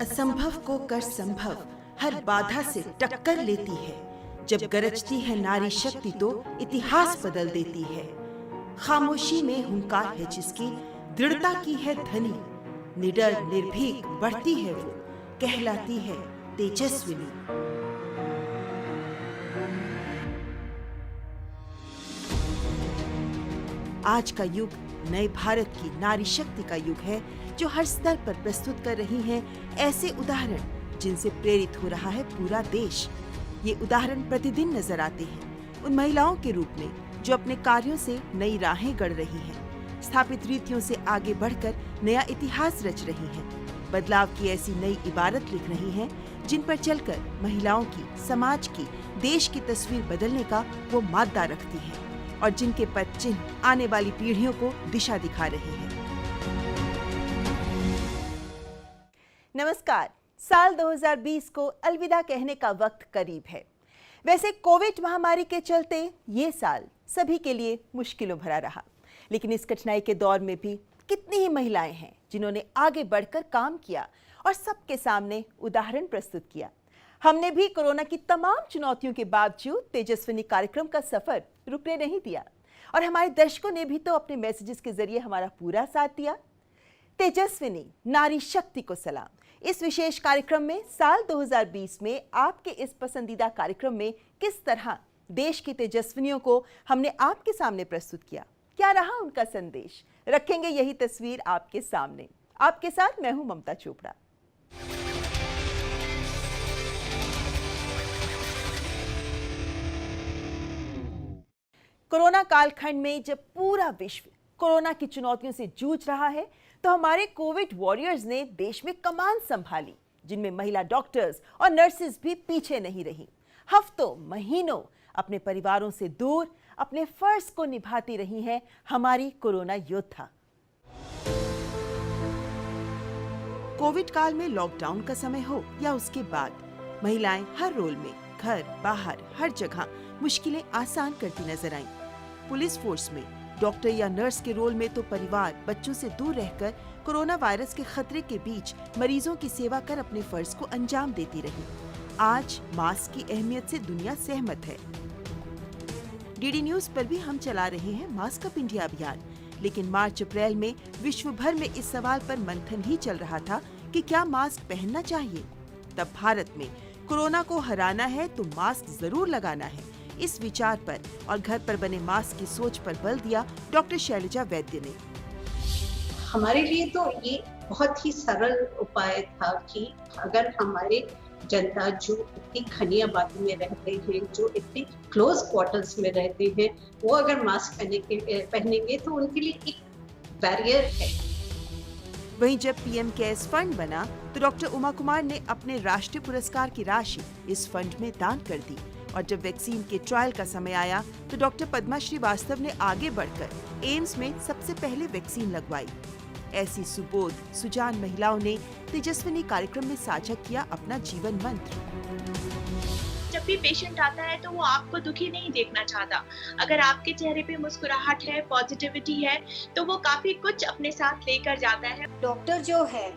असंभव को कर संभव हर बाधा से टक्कर लेती है। जब गरजती है नारी शक्ति तो इतिहास बदल देती है। खामोशी में हुंकार है जिसकी, दृढ़ता की है धनी। निडर निर्भीक बढ़ती है वो, कहलाती है तेजस्विनी। आज का युग नए भारत की नारी शक्ति का युग है, जो हर स्तर पर प्रस्तुत कर रही हैं ऐसे उदाहरण जिनसे प्रेरित हो रहा है पूरा देश। ये उदाहरण प्रतिदिन नजर आते हैं उन महिलाओं के रूप में जो अपने कार्यों से नई राहें गढ़ रही हैं, स्थापित रीतियों से आगे बढ़कर नया इतिहास रच रही हैं, बदलाव की ऐसी नई इबारत लिख रही हैं जिन पर चलकर महिलाओं की, समाज की, देश की तस्वीर बदलने का वो मादा रखती हैं और जिनके पद चिन्ह आने वाली पीढ़ियों को दिशा दिखा रहे हैं। नमस्कार। साल 2020 को अलविदा कहने का वक्त करीब है। वैसे कोविड महामारी के चलते ये साल सभी के लिए मुश्किलों भरा रहा, लेकिन इस कठिनाई के दौर में भी कितनी ही महिलाएं हैं जिन्होंने आगे बढ़कर काम किया और सबके सामने उदाहरण प्रस्तुत किया। हमने भी कोरोना की तमाम चुनौतियों के बावजूद तेजस्विनी कार्यक्रम का सफर रुकने नहीं दिया और हमारे दर्शकों ने भी तो अपने मैसेजेस के जरिए हमारा पूरा साथ दिया। तेजस्विनी नारी शक्ति को सलाम। इस विशेष कार्यक्रम में साल 2020 में आपके इस पसंदीदा कार्यक्रम में किस तरह देश की तेजस्विनियों को हमने आपके सामने प्रस्तुत किया, क्या रहा उनका संदेश, रखेंगे यही तस्वीर आपके सामने। आपके साथ मैं हूं ममता चोपड़ा। कोरोना कालखंड में जब पूरा विश्व कोरोना की चुनौतियों से जूझ रहा है, तो हमारे कोविड वॉरियर्स ने देश में कमान संभाली, जिनमें महिला डॉक्टर्स और नर्सेज भी पीछे नहीं रही। हफ्तों महीनों अपने परिवारों से दूर अपने फर्ज को निभाती रही हैं हमारी कोरोना योद्धा। कोविड काल में लॉकडाउन का समय हो या उसके बाद, महिलाएं हर रोल में घर बाहर हर जगह मुश्किलें आसान करती नजर आईं। पुलिस फोर्स में डॉक्टर या नर्स के रोल में तो परिवार बच्चों से दूर रहकर कोरोना वायरस के खतरे के बीच मरीजों की सेवा कर अपने फर्ज को अंजाम देती रही। आज मास्क की अहमियत से दुनिया सहमत है। डीडी न्यूज पर भी हम चला रहे हैं मास्क अप इंडिया अभियान, लेकिन मार्च अप्रैल में विश्व भर में इस सवाल पर मंथन ही चल रहा था कि क्या मास्क पहनना चाहिए। तब भारत में कोरोना को हराना है तो मास्क जरूर लगाना है, इस विचार पर और घर पर बने मास्क की सोच पर बल दिया डॉक्टर शैलजा वैद्य ने। हमारे लिए तो ये बहुत ही सरल उपाय था कि अगर हमारे जनता जो इतनी घनी आबादी में रहते हैं, जो इतने क्लोज क्वार्टर्स में रहते हैं, वो अगर मास्क पहनेंगे तो उनके लिए एक बैरियर है। वहीं जब पीएम केयर्स फंड बना तो डॉक्टर उमा कुमार ने अपने राष्ट्रीय पुरस्कार की राशि इस फंड में दान कर दी और जब वैक्सीन के ट्रायल का समय आया तो डॉक्टर पद्मा श्रीवास्तव ने आगे बढ़कर एम्स में सबसे पहले वैक्सीन लगवाई। ऐसी सुबोध सुजान महिलाओं ने तेजस्विनी कार्यक्रम में साझा किया अपना जीवन मंत्र। जब भी पेशेंट आता है तो वो आपको दुखी नहीं देखना चाहता। अगर आपके चेहरे पे मुस्कुराहट है, पॉजिटिविटी है, तो वो काफी कुछ अपने साथ लेकर जाता है। डॉक्टर जो है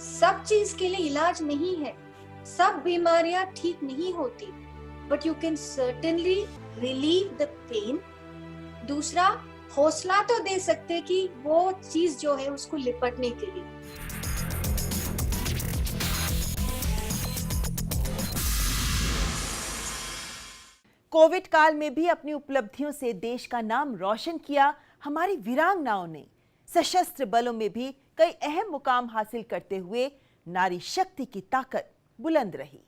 सब चीज के लिए इलाज नहीं है, सब बीमारियां ठीक नहीं होती, but you can certainly relieve the pain. दूसरा, हौसला तो दे सकते कि वो चीज जो है उसको निपटने के लिए। कोविड काल में भी अपनी उपलब्धियों से देश का नाम रोशन किया हमारी वीरांगनाओं ने। सशस्त्र बलों में भी कई अहम मुकाम हासिल करते हुए नारी शक्ति की ताकत बुलंद रही।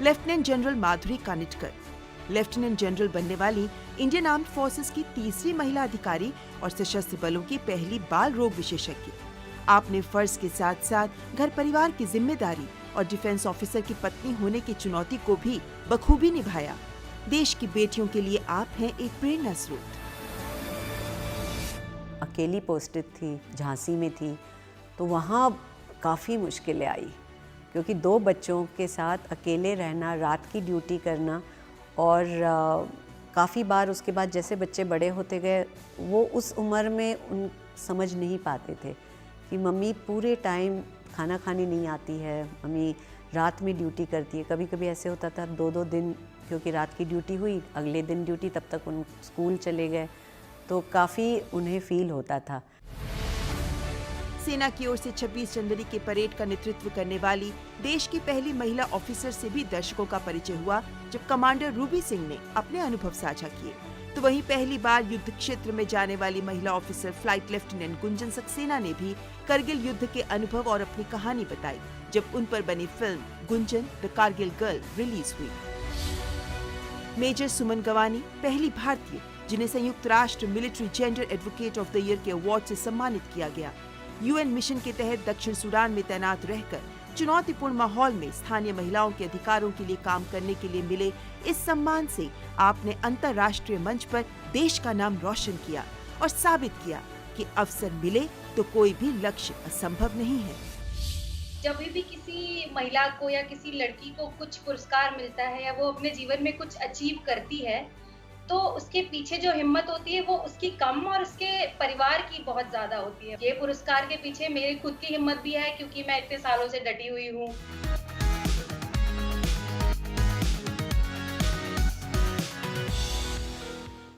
लेफ्टिनेंट जनरल माधुरी कानिटकर लेफ्टिनेंट जनरल बनने वाली इंडियन आर्म्ड फोर्सेस की तीसरी महिला अधिकारी और सशस्त्र बलों की पहली बाल रोग विशेषज्ञ। आपने फर्ज के साथ साथ घर परिवार की जिम्मेदारी और डिफेंस ऑफिसर की पत्नी होने की चुनौती को भी बखूबी निभाया। देश की बेटियों के लिए आप हैं एक प्रेरणा स्रोत। अकेली पोस्टेड थी, झांसी में थी, तो वहाँ काफ़ी मुश्किलें आई क्योंकि 2 बच्चों के साथ अकेले रहना, रात की ड्यूटी करना और काफ़ी बार उसके बाद जैसे बच्चे बड़े होते गए वो उस उम्र में उन समझ नहीं पाते थे कि मम्मी पूरे टाइम खाना खाने नहीं आती है, मम्मी रात में ड्यूटी करती है। कभी कभी ऐसे होता था 2-2 दिन, क्योंकि रात की ड्यूटी हुई, अगले दिन ड्यूटी, तब तक उन स्कूल चले गए, तो काफ़ी उन्हें फील होता था। सेना की ओर से 26 जनवरी के परेड का नेतृत्व करने वाली देश की पहली महिला ऑफिसर से भी दर्शकों का परिचय हुआ जब कमांडर रूबी सिंह ने अपने अनुभव साझा किए। तो वहीं पहली बार युद्ध क्षेत्र में जाने वाली महिला officer flight lieutenant Gunjan Saxena ने भी करगिल युद्ध के अनुभव और अपनी कहानी बताई, जब उन पर बनी film Gunjan the Kargil girl release हुई। मेजर सुमन गवानी पहली भारतीय जिन्हें संयुक्त राष्ट्र military gender advocate of the year के अवार्ड से सम्मानित किया गया। यूएन मिशन के तहत दक्षिण सूडान में तैनात रहकर चुनौतीपूर्ण माहौल में स्थानीय महिलाओं के अधिकारों के लिए काम करने के लिए मिले इस सम्मान से आपने अंतर्राष्ट्रीय मंच पर देश का नाम रोशन किया और साबित किया कि अवसर मिले तो कोई भी लक्ष्य असंभव नहीं है। जब भी किसी महिला को या किसी लड़की को कुछ पुरस्कार मिलता है या वो अपने जीवन में कुछ अचीव करती है, तो उसके पीछे जो हिम्मत होती है वो उसकी कम और उसके परिवार की बहुत ज्यादा होती है। ये पुरस्कार के पीछे मेरी खुद की हिम्मत भी है, क्योंकि मैं इतने सालों से डटी हुई हूँ।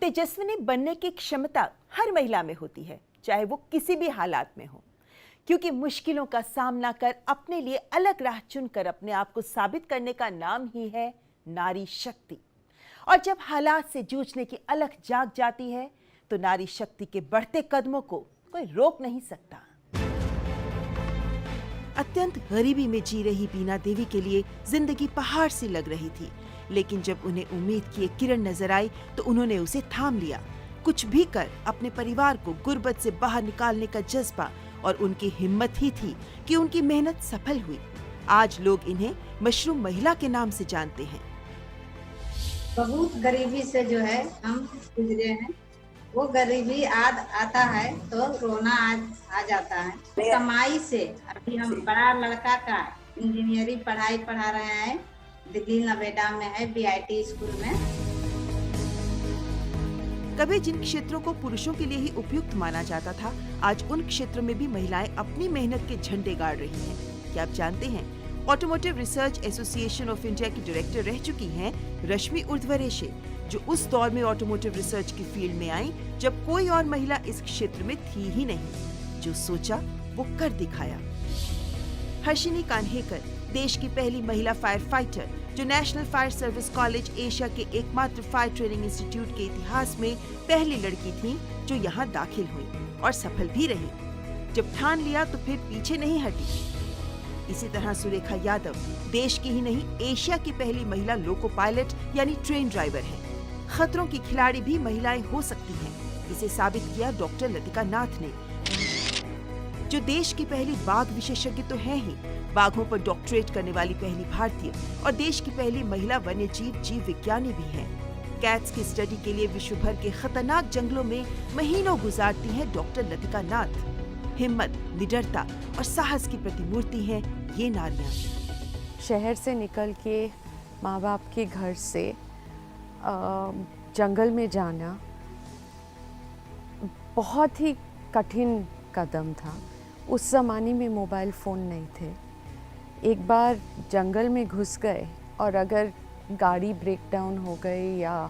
तेजस्विनी बनने की क्षमता हर महिला में होती है, चाहे वो किसी भी हालात में हो, क्योंकि मुश्किलों का सामना कर अपने लिए अलग राह चुनकर अपने आप को साबित करने का नाम ही है नारी शक्ति। और जब हालात से जूझने की अलख जाग जाती है तो नारी शक्ति के बढ़ते कदमों को कोई रोक नहीं सकता। अत्यंत गरीबी में जी रही बीना देवी के लिए जिंदगी पहाड़ सी लग रही थी, लेकिन जब उन्हें उम्मीद की एक किरण नजर आई तो उन्होंने उसे थाम लिया। कुछ भी कर अपने परिवार को गुर्बत से बाहर निकालने का जज्बा और उनकी हिम्मत ही थी कि उनकी मेहनत सफल हुई। आज लोग इन्हें मशरूम महिला के नाम से जानते हैं। बहुत गरीबी से जो है हम गुजरे हैं। वो गरीबी आता है तो रोना आ जाता है। कमाई से अभी हम बड़ा लड़का का इंजीनियरिंग पढ़ाई पढ़ा रहे हैं, दिल्ली नोएडा में है, बीआईटी स्कूल में। कभी जिन क्षेत्रों को पुरुषों के लिए ही उपयुक्त माना जाता था, आज उन क्षेत्रों में भी महिलाएं अपनी मेहनत के झंडे गाड़ रही हैं। क्या आप जानते हैं, automotive research association of India की डायरेक्टर रह चुकी हैं रश्मि उर्ध्वरेशे, जो उस दौर में ऑटोमोटिव रिसर्च की फील्ड में आई जब कोई और महिला इस क्षेत्र में थी ही नहीं। जो सोचा वो कर दिखाया। हर्षिनी कान्हेकर देश की पहली महिला फायर फाइटर, जो national fire service college Asia के एकमात्र फायर ट्रेनिंग इंस्टीट्यूट के इतिहास में पहली लड़की थी जो यहाँ दाखिल हुई और सफल भी रही। जब ठान लिया तो फिर पीछे नहीं हटी। इसी तरह सुरेखा यादव देश की ही नहीं एशिया की पहली महिला लोको पायलट यानी ट्रेन ड्राइवर है। खतरों की खिलाड़ी भी महिलाएं हो सकती हैं, इसे साबित किया डॉक्टर लतिका नाथ ने, जो देश की पहली बाघ विशेषज्ञ तो है ही, बाघों पर डॉक्टरेट करने वाली पहली भारतीय और देश की पहली महिला वन्यजीव जीव विज्ञानी भी हैं। कैट्स की स्टडी के लिए विश्व भर के खतरनाक जंगलों में महीनों गुजारती हैं डॉक्टर लतिका नाथ। हिम्मत, निडरता और साहस की प्रतिमूर्ति हैं ये नारियां। शहर से निकल के माँ बाप के घर से जंगल में जाना बहुत ही कठिन कदम था। उस ज़माने में मोबाइल फ़ोन नहीं थे। एक बार जंगल में घुस गए और अगर गाड़ी ब्रेक डाउन हो गई या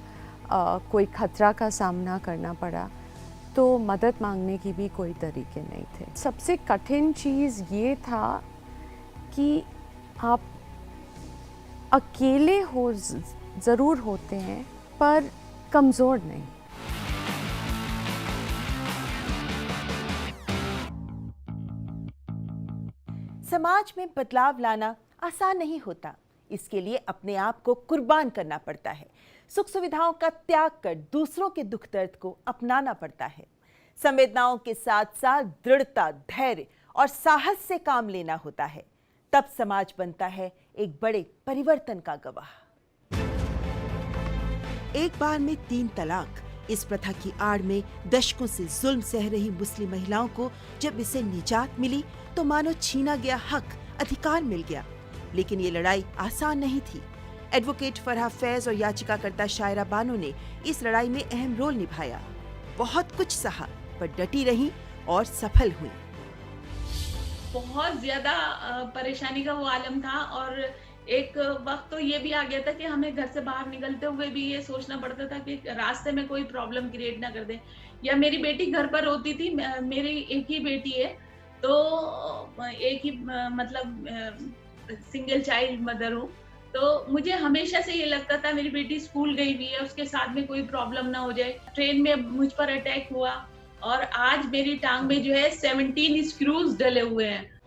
कोई खतरा का सामना करना पड़ा तो मदद मांगने की भी कोई तरीके नहीं थे। सबसे कठिन चीज़ ये था कि आप अकेले हो ज़रूर होते हैं पर कमज़ोर नहीं। समाज में बदलाव लाना आसान नहीं होता। इसके लिए अपने आप को कुर्बान करना पड़ता है। सुख सुविधाओं का त्याग कर दूसरों के दुख दर्द को अपनाना पड़ता है। संवेदनाओं के साथ साथ दृढ़ता, धैर्य और साहस से काम लेना होता है। तब समाज बनता है एक बड़े परिवर्तन का गवाह। एक बार में 3 तलाक, इस प्रथा की आड़ में दशकों से जुल्म सह रही मुस्लिम महिलाओं को जब इसे निजात मिली तो मानो छीना गया हक, अधिकार मिल गया। लेकिन ये लड़ाई आसान नहीं थी। एडवोकेट फरहा फैज और याचिकाकर्ता शायरा बानो ने इस लड़ाई में अहम रोल निभाया। बहुत कुछ सहा पर डटी रही और सफल हुई। बहुत ज़्यादा परेशानी का वो आलम था। और एक वक्त तो ये भी आ गया था कि हमें घर से बाहर निकलते हुए भी ये सोचना पड़ता था कि रास्ते में कोई प्रॉब्लम क्रिएट ना कर दे। या मेरी बेटी घर पर होती थी, मेरी एक ही बेटी है, तो एक ही मतलब सिंगल चाइल्ड मदर हूँ, तो मुझे हमेशा से ये लगता था मेरी बेटी स्कूल गई हुई है, उसके साथ में कोई प्रॉब्लम ना हो जाए। ट्रेन में मुझ पर अटैक हुआ और आज मेरी टांग में जो है 17 स्क्रूज डले हुए हैं।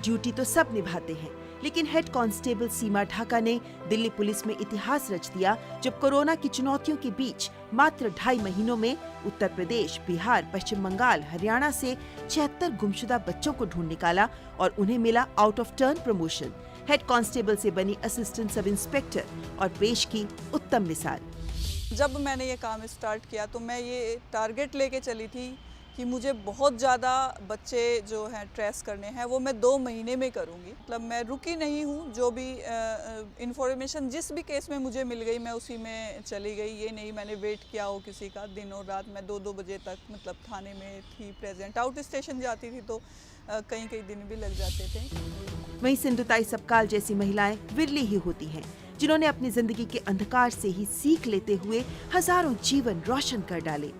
ड्यूटी तो सब निभाते हैं, लेकिन हेड कांस्टेबल सीमा ढाका ने दिल्ली पुलिस में इतिहास रच दिया जब कोरोना की चुनौतियों के बीच मात्र 2.5 महीनों में उत्तर प्रदेश, बिहार, पश्चिम बंगाल, हरियाणा से 76 गुमशुदा बच्चों को ढूंढ निकाला और उन्हें मिला out of turn promotion. Head constable से बनी असिस्टेंट सब इंस्पेक्टर और पेश की उत्तम मिसाल। जब मैंने ये काम स्टार्ट किया तो मैं ये टारगेट लेके चली थी कि मुझे बहुत ज़्यादा बच्चे जो हैं ट्रेस करने हैं, वो मैं 2 महीने में करूँगी। मतलब मैं रुकी नहीं हूँ, जो भी इंफॉर्मेशन जिस भी केस में मुझे मिल गई मैं उसी में चली गई। ये नहीं मैंने वेट किया हो किसी का। दिनों रात मैं 2-2 बजे तक मतलब थाने में थी प्रेजेंट। आउट स्टेशन जाती थी तो कई दिन भी लग जाते थे। वहीं सिंधुताई सपकाल जैसी महिलाएं विरली ही होती हैं जिन्होंने अपनी जिंदगी के अंधकार से ही सीख लेते हुए हजारों जीवन रोशन कर डाले।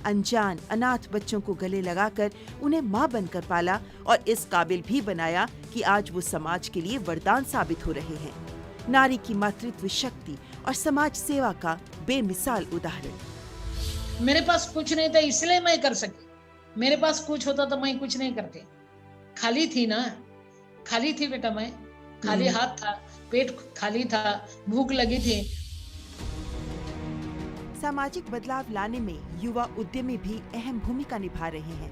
अनजान अनाथ बच्चों को गले लगाकर उन्हें मां बनकर पाला और इस काबिल भी बनाया कि आज वो समाज के लिए वरदान साबित हो रहे हैं। नारी की मातृत्व शक्ति और समाज सेवा का बेमिसाल उदाहरण। मेरे पास कुछ नहीं था इसलिए मैं कर सकी। मेरे पास कुछ होता तो मैं कुछ नहीं करती। खाली थी ना, खाली थी बेटा, मैं खाली हाथ था, पेट खाली था, भूख लगी थी। सामाजिक बदलाव लाने में युवा उद्यमी भी अहम भूमिका निभा रहे हैं।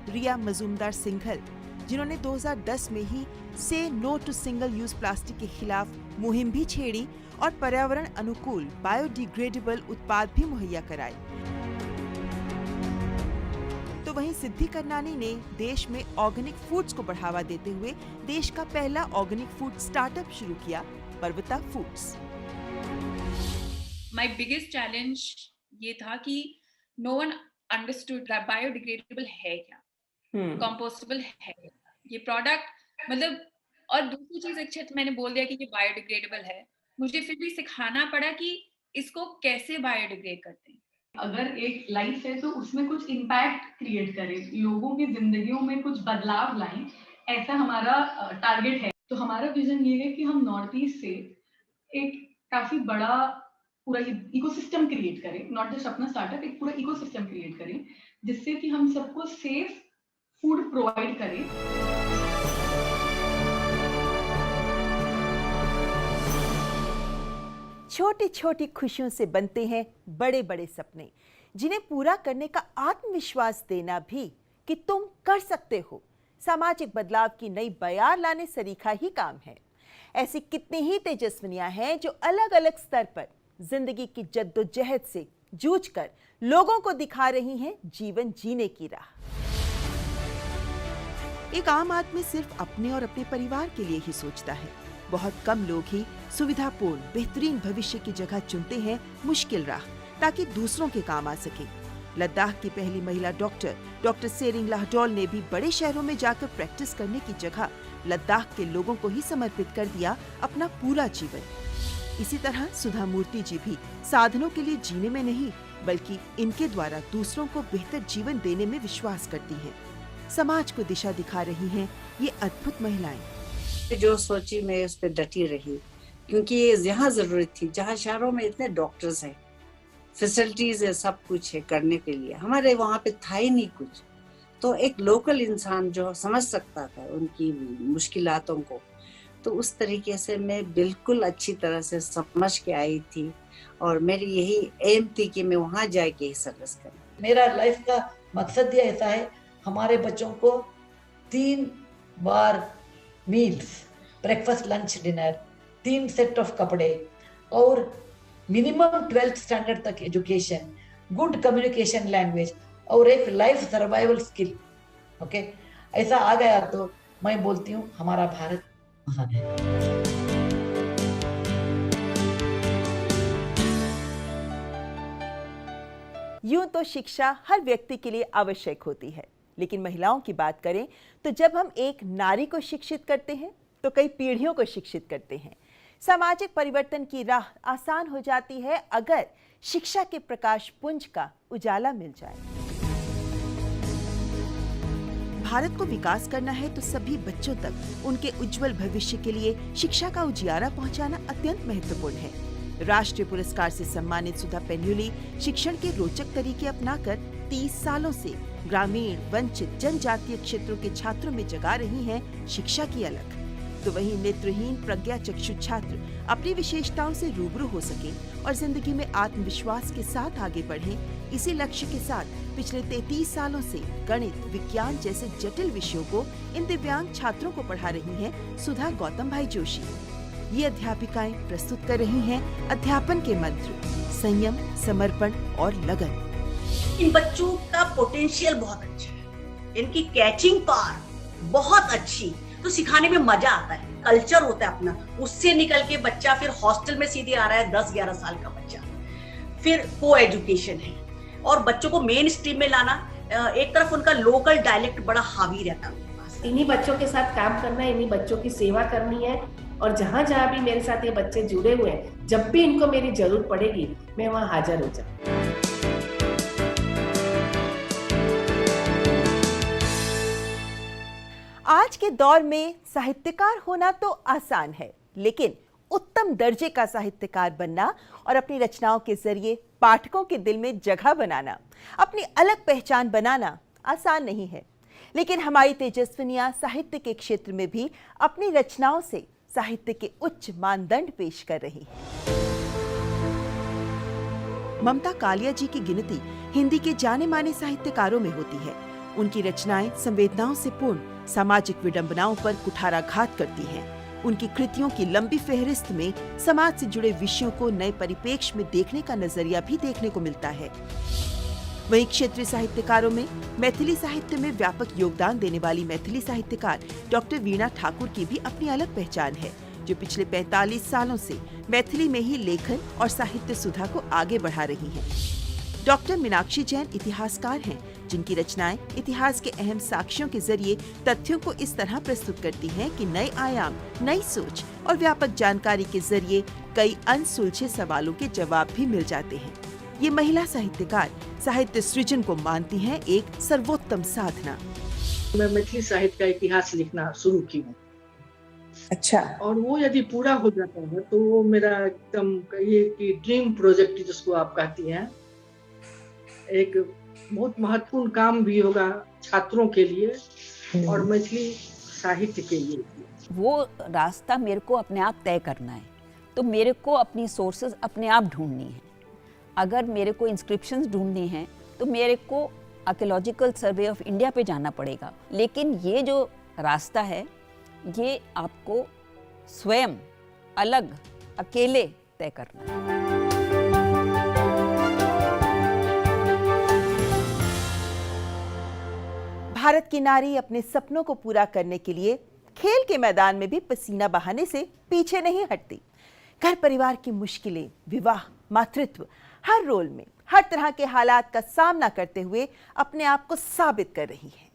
रिया मजूमदार सिंघल, जिन्होंने 2010 में ही से no to single use plastic के खिलाफ मुहिम भी छेड़ी और पर्यावरण अनुकूल बायोडिग्रेडेबल उत्पाद भी मुहैया कराए। तो वहीं सिद्धि करनानी ने देश में ऑर्गेनिक फूड्स को बढ़ावा देते हुए देश का पहला ऑर्गेनिक फूड स्टार्टअप शुरू किया, पर्वता फूड्स। My biggest challenge ये था कि no one understood that biodegradable है क्या, compostable है क्या ये प्रोडक्ट। मतलब और दूसरी चीज अच्छा मैंने बोल दिया कि ये बायोडिग्रेडेबल है, मुझे फिर भी सिखाना पड़ा कि इसको कैसे बायोडिग्रेड करते हैं। अगर एक लाइफ है तो उसमें कुछ इम्पैक्ट क्रिएट करें, लोगों की जिंदगियों में कुछ बदलाव लाएं, ऐसा हमारा टारगेट है। तो हमारा विजन ये है कि हम नॉर्थ ईस्ट से एक काफी बड़ा पूरा इकोसिस्टम क्रिएट करें, नॉट जस्ट अपना स्टार्टअप, एक पूरा इकोसिस्टम क्रिएट करें जिससे कि हम सबको सेफ फूड प्रोवाइड करें। छोटी छोटी खुशियों से बनते हैं बड़े बड़े सपने, जिन्हें पूरा करने का आत्मविश्वास देना भी कि तुम कर सकते हो सामाजिक बदलाव की नई बयार लाने सरीखा ही काम है। ऐसी कितनी ही तेजस्विनियां हैं जो अलग अलग स्तर पर जिंदगी की जद्दोजहद से जूझकर लोगों को दिखा रही हैं जीवन जीने की राह। एक आम आदमी सिर्फ अपने और अपने परिवार के लिए ही सोचता है। बहुत कम लोग ही सुविधापूर्ण बेहतरीन भविष्य की जगह चुनते हैं मुश्किल राह, ताकि दूसरों के काम आ सके। लद्दाख की पहली महिला डॉक्टर सेरिंग लाहडोल ने भी बड़े शहरों में जाकर प्रैक्टिस करने की जगह लद्दाख के लोगों को ही समर्पित कर दिया अपना पूरा जीवन। इसी तरह सुधा मूर्ति जी भी साधनों के लिए जीने में नहीं, बल्कि इनके द्वारा दूसरों को बेहतर जीवन देने में विश्वास करती हैं। समाज को दिशा दिखा रही हैं ये अद्भुत महिलाएं। जो सोची मैं उस पर डटी रही, क्योंकि यहाँ जरूरत थी, जहाँ शहरों में इतने डॉक्टर्स हैं, फैसिलिटीज है, सब कुछ है करने के लिए, हमारे वहाँ पे था ही नहीं कुछ। तो एक लोकल इंसान जो समझ सकता था उनकी मुश्किलातों को, तो उस तरीके से मैं बिल्कुल अच्छी तरह से समझ के आई थी और मेरी यही एम थी कि मैं वहाँ जाके ही सर्विस करूँ। मेरा लाइफ का मकसद ये ऐसा है, हमारे बच्चों को 3 बार meals, breakfast, lunch, dinner, 3 set of कपड़े और मिनिमम 12th स्टैंडर्ड तक एजुकेशन, गुड कम्युनिकेशन लैंग्वेज और एक लाइफ सर्वाइवल स्किल। ओके, ऐसा आ गया तो मैं बोलती हूँ हमारा भारत महान है। यूं तो शिक्षा हर व्यक्ति के लिए आवश्यक होती है, लेकिन महिलाओं की बात करें तो जब हम एक नारी को शिक्षित करते हैं तो कई पीढ़ियों को शिक्षित करते हैं। सामाजिक परिवर्तन की राह आसान हो जाती है अगर शिक्षा के प्रकाश पुंज का उजाला मिल जाए। भारत को विकास करना है तो सभी बच्चों तक उनके उज्जवल भविष्य के लिए शिक्षा का उजियारा पहुंचाना अत्यंत महत्वपूर्ण है। राष्ट्रीय पुरस्कार से सम्मानित सुधा पेन्युली शिक्षण के रोचक तरीके अपनाकर 30 सालों से ग्रामीण, वंचित, जनजातीय क्षेत्रों के छात्रों में जगा रही हैं शिक्षा की अलख। तो वहीं नेत्रहीन प्रज्ञा चक्षु छात्र अपनी विशेषताओं से रूबरू हो सके और जिंदगी में आत्मविश्वास के साथ आगे बढ़ें, इसी लक्ष्य के साथ पिछले 33 सालों से गणित, विज्ञान जैसे जटिल विषयों को इन दिव्यांग छात्रों को पढ़ा रही हैं सुधा गौतम भाई जोशी। ये अध्यापिकाएं प्रस्तुत कर रही हैं अध्यापन के मंत्र, संयम, समर्पण और लगन। इन बच्चों का पोटेंशियल बहुत अच्छा है, इनकी कैचिंग पावर बहुत अच्छी, तो सिखाने में मजा आता है। कल्चर होता है अपना, उससे निकल के बच्चा फिर हॉस्टल में सीधे आ रहा है 10-11 साल का बच्चा। फिर को एजुकेशन है और बच्चों को मेन स्ट्रीम में लाना। एक तरफ उनका लोकल डायलेक्ट बड़ा हावी रहता है। इन्हीं बच्चों के साथ काम करना है, इन्हीं बच्चों की सेवा करनी है और जहाँ जहाँ भी मेरे साथ ये बच्चे जुड़े हुए हैं, जब भी इनको मेरी जरूरत पड़ेगी मैं वहाँ हाजिर हो जाऊँ। आज के दौर में साहित्यकार होना तो आसान है, लेकिन उत्तम दर्जे का साहित्यकार बनना और अपनी रचनाओं के जरिए पाठकों के दिल में जगह बनाना, अपनी अलग पहचान बनाना आसान नहीं है। लेकिन हमारी तेजस्विनियां साहित्य के क्षेत्र में भी अपनी रचनाओं से साहित्य के उच्च मानदंड पेश कर रही हैं। ममता कालिया जी की गिनती हिंदी के जाने माने साहित्यकारों में होती है। उनकी रचनाएं संवेदनाओं से पूर्ण सामाजिक विडंबनाओं पर कुठाराघात करती हैं। उनकी कृतियों की लंबी फेहरिस्त में समाज से जुड़े विषयों को नए परिप्रेक्ष्य में देखने का नजरिया भी देखने को मिलता है। वहीं क्षेत्रीय साहित्यकारों में मैथिली साहित्य में व्यापक योगदान देने वाली मैथिली साहित्यकार डॉक्टर वीणा ठाकुर की भी अपनी अलग पहचान है, जो पिछले 45 सालों से मैथिली में ही लेखन और साहित्य सुधा को आगे बढ़ा रही हैं। डॉक्टर मीनाक्षी जैन इतिहासकार हैं, जिनकी रचनाएं इतिहास के अहम साक्ष्यों के जरिए तथ्यों को इस तरह प्रस्तुत करती हैं कि नए आयाम, नई सोच और व्यापक जानकारी के जरिए कई अनसुलझे सवालों के जवाब भी मिल जाते हैं। ये महिला साहित्यकार साहित्य सृजन को मानती हैं एक सर्वोत्तम साधना। मैं मैथिली साहित्य का इतिहास लिखना शुरू की हूँ। अच्छा। और वो यदि पूरा हो जाता है तो वो मेरा एकदम ये कि ड्रीम प्रोजेक्ट जिसको आप कहती हैं, एक बहुत महत्वपूर्ण काम भी होगा छात्रों के लिए और मैथिली साहित्य के लिए। वो रास्ता मेरे को अपने आप तय करना है, तो मेरे को अपनी सोर्सेज अपने आप ढूंढनी है। अगर मेरे को इंस्क्रिप्शंस ढूंढनी हैं तो मेरे को आर्कियोलॉजिकल सर्वे ऑफ इंडिया पे जाना पड़ेगा, लेकिन ये जो रास्ता है ये आपको स्वयं अलग अकेले तय करना है। भारत की नारी अपने सपनों को पूरा करने के लिए खेल के मैदान में भी पसीना बहाने से पीछे नहीं हटती। घर परिवार की मुश्किलें, विवाह, मातृत्व, हर रोल में हर तरह के हालात का सामना करते हुए अपने आप को साबित कर रही है।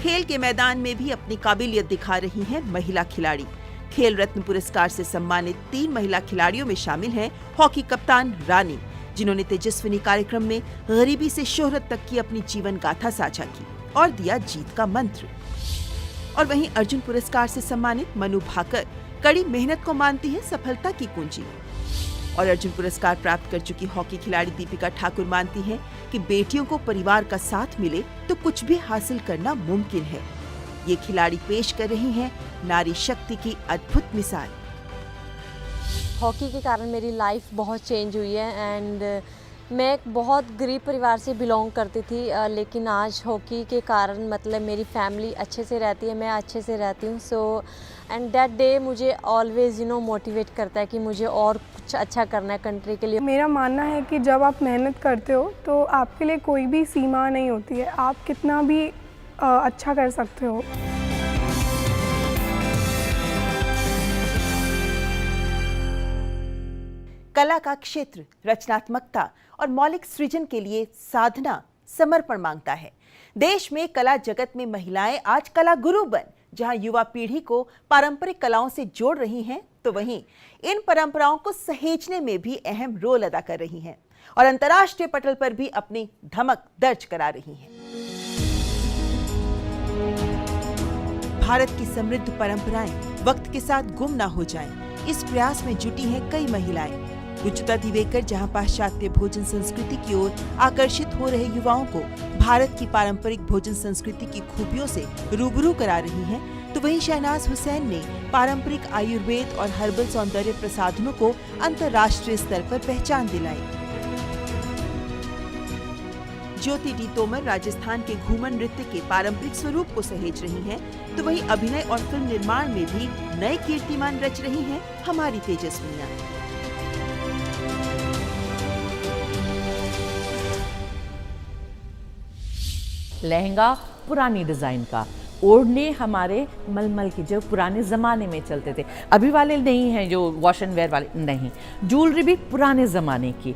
खेल के मैदान में भी अपनी काबिलियत दिखा रही हैं महिला खिलाड़ी। खेल रत्न पुरस्कार से सम्मानित 3 महिला खिलाड़ियों में शामिल हैं हॉकी कप्तान रानी, जिन्होंने तेजस्विनी कार्यक्रम में गरीबी से शोहरत तक की अपनी जीवन गाथा साझा की और दिया जीत का मंत्र। और वहीं अर्जुन पुरस्कार से सम्मानित मनु भाकर कड़ी मेहनत को मानती है सफलता की कुंजी। और अर्जुन पुरस्कार प्राप्त कर चुकी हॉकी खिलाड़ी दीपिका ठाकुर मानती हैं कि बेटियों को परिवार का साथ मिले तो कुछ भी हासिल करना मुमकिन है। ये खिलाड़ी पेश कर रही हैं नारी शक्ति की अद्भुत मिसाल। हॉकी के कारण मेरी लाइफ बहुत चेंज हुई है एंड मैं एक बहुत गरीब परिवार से बिलोंग करती थी, लेकिन आज हॉकी के कारण मतलब मेरी फैमिली अच्छे से रहती है, मैं अच्छे से रहती हूँ। सो एंड दैट डे मुझे ऑलवेज मोटिवेट करता है कि मुझे और कुछ अच्छा करना है कंट्री के लिए। मेरा मानना है कि जब आप मेहनत करते हो तो आपके लिए कोई भी सीमा नहीं होती है, आप कितना भी अच्छा कर सकते हो। कला का क्षेत्र रचनात्मकता और मौलिक सृजन के लिए साधना समर्पण मांगता है। देश में कला जगत में महिलाएं आज कला गुरु बन जहां युवा पीढ़ी को पारंपरिक कलाओं से जोड़ रही हैं, तो वहीं इन परंपराओं को सहेजने में भी अहम रोल अदा कर रही हैं और अंतर्राष्ट्रीय पटल पर भी अपनी धमक दर्ज करा रही हैं। भारत की समृद्ध परंपराएं वक्त के साथ गुम ना हो जाएं, इस प्रयास में जुटी हैं कई महिलाएं। रुचिता दिवेकर जहां पाश्चात्य भोजन संस्कृति की ओर आकर्षित हो रहे युवाओं को भारत की पारंपरिक भोजन संस्कृति की खूबियों से रूबरू करा रही हैं, तो वहीं शहनाज हुसैन ने पारंपरिक आयुर्वेद और हर्बल सौंदर्य प्रसाधनों को अंतर्राष्ट्रीय स्तर पर पहचान दिलाई। ज्योति डी तोमर राजस्थान के घूमर नृत्य के पारंपरिक स्वरूप को सहेज रही हैं, तो वहीं अभिनय और फिल्म निर्माण में भी नए कीर्तिमान रच रही हैं हमारी तेजस्विनियां। लहंगा पुरानी डिज़ाइन का, ओढ़ने हमारे मलमल की जो पुराने ज़माने में चलते थे, अभी वाले नहीं हैं जो वॉश एंड वेयर वाले नहीं, ज्वेलरी भी पुराने ज़माने की,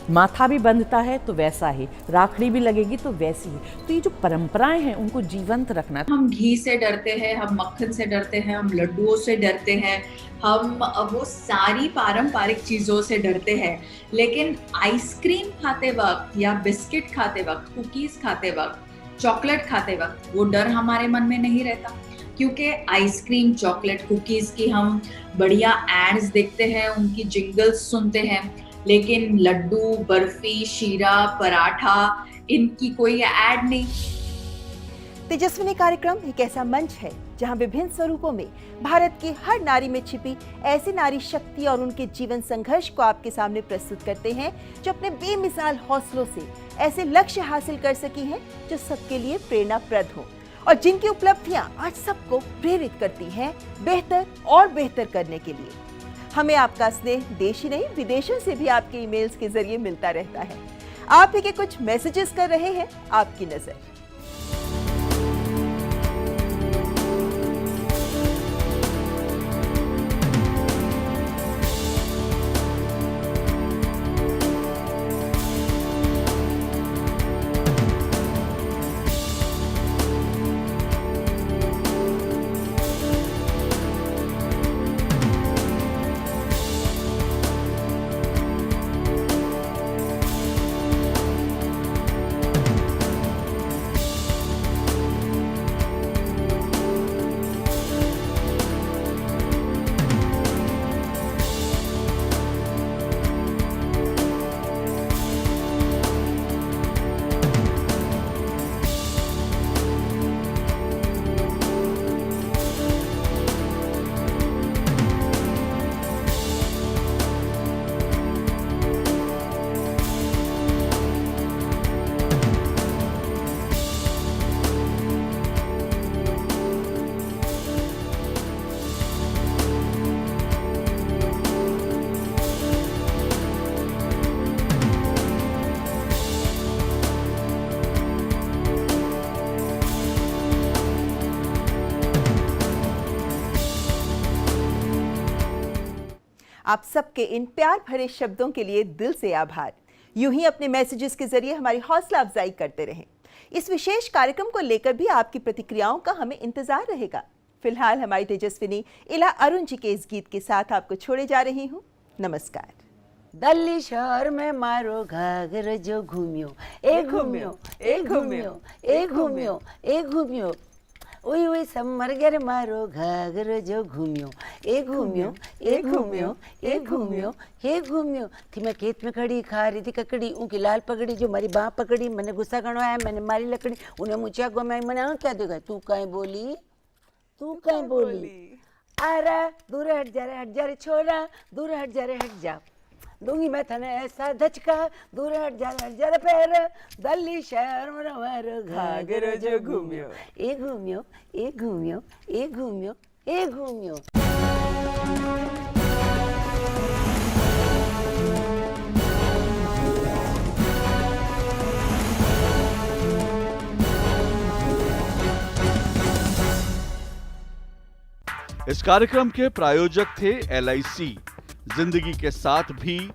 माथा भी बंधता है तो वैसा ही, राखड़ी भी लगेगी तो वैसी ही। तो ये जो परंपराएं हैं उनको जीवंत रखना। हम घी से डरते हैं, हम मक्खन से डरते हैं, हम लड्डुओं से डरते हैं, हम वो सारी पारंपरिक चीज़ों से डरते हैं, लेकिन आइसक्रीम खाते वक्त या बिस्किट खाते वक्त, कुकीज़ खाते वक्त, चॉकलेट खाते वक्त वो डर हमारे मन में नहीं रहता, क्योंकि आइसक्रीम, चॉकलेट, कुकीज़ की हम बढ़िया एड्स देखते हैं, उनकी जिंगल्स सुनते हैं, लेकिन लड्डू, बर्फी, शीरा, पराठा, इनकी कोई ऐड नहीं। तेजस्विनी कार्यक्रम एक ऐसा मंच है जहां विभिन्न स्वरूपों में भारत की हर नारी में छिपी ऐसी नारी शक्ति और उनके जीवन संघर्ष को आपके सामने प्रस्तुत करते हैं, जो अपने बेमिसाल हौसलों से ऐसे लक्ष्य हासिल कर सकी हैं जो सबके लिए प्रेरणाप्रद हो और जिनकी उपलब्धियां आज सबको प्रेरित करती हैं बेहतर और बेहतर करने के लिए। हमें आपका स्नेह देश ही नहीं विदेशों से भी आपके ईमेल्स के जरिए मिलता रहता है। आप ही के कुछ मैसेजेस कर रहे हैं आपकी नजर। आप सबके इन प्यार भरे शब्दों के लिए दिल से आभार। यूं ही अपने मैसेजेस के जरिए हमारी हौसला अफजाई करते रहें। इस विशेष कार्यक्रम को लेकर भी आपकी प्रतिक्रियाओं का हमें इंतजार रहेगा। फिलहाल हमारी तेजस्विनी इला अरुण जी के इस गीत के साथ आपको छोड़े जा रही हूँ। नमस्कार। दिल्ली शहर में मारो घाघर जो घूमियो, ए घूमियो, ए घूमियो, ए घूमियो, ए घूमियो, ओई ओई समर गर मारो घाघर जो घूमियो, ए घूमियो, ए घूमियो, ए घूमियो, हे घूमियो। थी मैं खेत में खड़ी खा रही थी ककड़ी, उनकी लाल पकड़ी जो मारी बाँ पकड़ी, मैंने गुस्सा गणवाया, मैंने मारी लकड़ी, उन्हें मुझे घुमाई, मैंने क्या देखा, तू कहीं बोली, तू कहीं बोली, अरे दूर हट जा रे छोरा, दूर हट जा रे हट जा, दूंगी मैं थने ऐसा धचका, दूर हट जा रे पैर, दिल्ली शहर में मारो घाघर जो घूमियो, ए घूमियो, ए घूमियो, ए घूमियो, ए घूमियो। इस कार्यक्रम के प्रायोजक थे LIC। जिंदगी के साथ भी